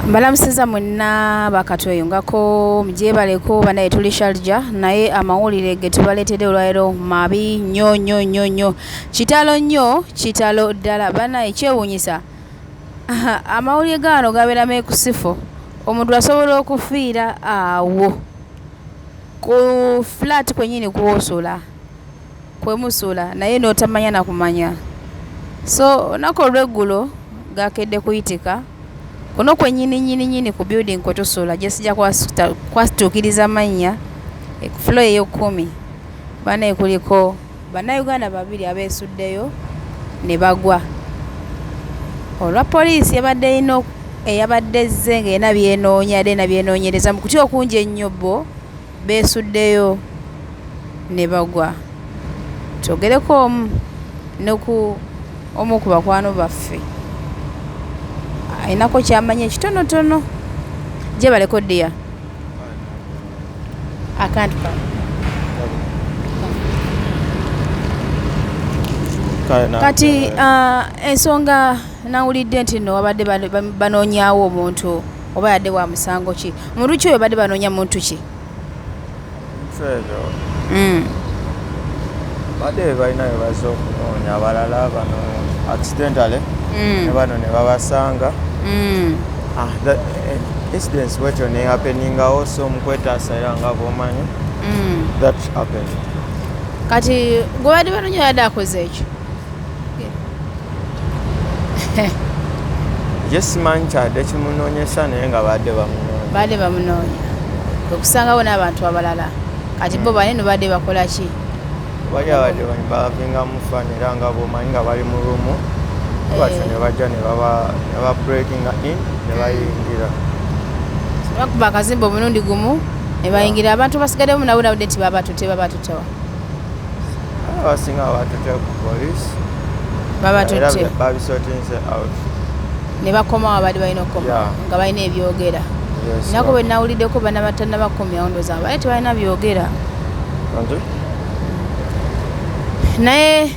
Mbalamusiza mwenna bakatweyungako mugyebaleko banaye tuli Sharja naye amawulire ge tubaleetedde olwaleero mabi nnyo. Kitalo nnyo, kitalo ddala. Banaye kyewuunyisa amawulire gaano gabeeramu ekusifu. Omuntu asobola okufiira awo ku flat kwennyini kwosula kwemusula naye n'otamanya na kumanya. So olunaku olw'eggulo gakedde kuyitika kuno kwennyini ku building kwe tusula gye sijja kwasituukiriza mannya ku floor ey'okumi. Banaye kuliko bannayuganda babiri abeesuddeyo ne bagwa. Olwa poliisi eyabadde ezze ng'erina byenoonya ate na byenoonyereza mu kutya okungi ennyo bo beesuddeyo ne bagwa. Twogereko omu ku bakwano baffe ayinako kyamanya ekitonotono gye baleko ddiya akantu kati ensonga nawulidde nti nno wabadde banoonyaawo omuntu oba yadde wa musango ki omuntu ki oyo badde banoonya muntu ki badde balina bye bazze okunoonya abalala bano accidentally ne bano ne babasanga. The incidents wetyo ne happening also mu kwetaasa era nga bw'omanyi that happened. Kati gwe badde banoonya yadde akoze ekyo ye simanyi kyadde kimunoonyesa naye nga badde bamunoonya okusangawo n'abantu abalala kati bo banene badde bakola ki bali abadde balavinga mu fani era nga bw'omanyi nga bali mu rumu batyo ne bajja ne baba breaking in ne bayingira bakuba akazimba omulundi gumu ne bayingira abantu basigaddemu nabo nabudde nti babatutewa abasinga babatutte ku poliisi babatutte babisotinze out ne bakomawo abali balina okukoma nga balina ebyogera nako bwe nawuliddeko banabatana bakomya ondo zaabwe bali tebalina byogera naye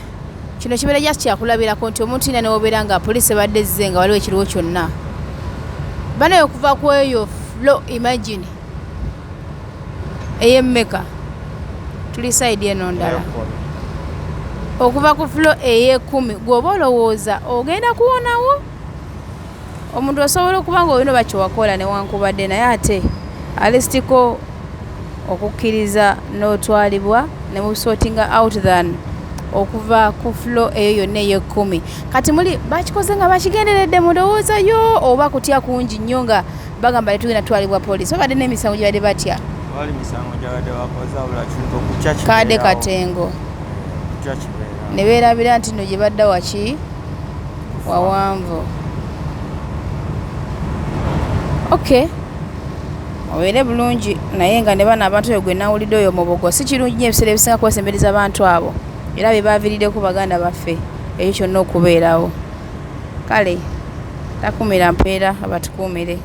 kino kibeera just kyakulabirako nti omuntu ina newobeera nga poliisi ebadde ezze nga waliwo ekiriwo kyonna banaye okuva ku eyo flo imagine ey'emmeka tuli sayidi eno ndala okuva ku flo ey'ekumi gweoba olowooza ogenda kuwonawo omuntu osobola okuba nga olina bakyewakola newankubadde naye ate alisitiko okukkiriza n'otwalibwa ne musortinga out than okuva ku flo eyo yonna ey'ekumi. Kati muli bakikoze nga bakigenderedde mulowooza yo oba kutya kungi nnyo nga bagamba letugenda twalibwa poliisi obadde n'emisango gye badde batya kadde katengo ne beerabira nti nno gye badda waki wawanvu. Okay, obeere bulungi naye nga ne bano abantu oyo gwe nawulidde oyo mubogo si kirungi nnyo ebiseera ebisinga kwesembereza abantu abo era bye baaviiriddeko baganda baffe ekyo kyonna okubeerawo. Kale takumira mpeera abatukuumire.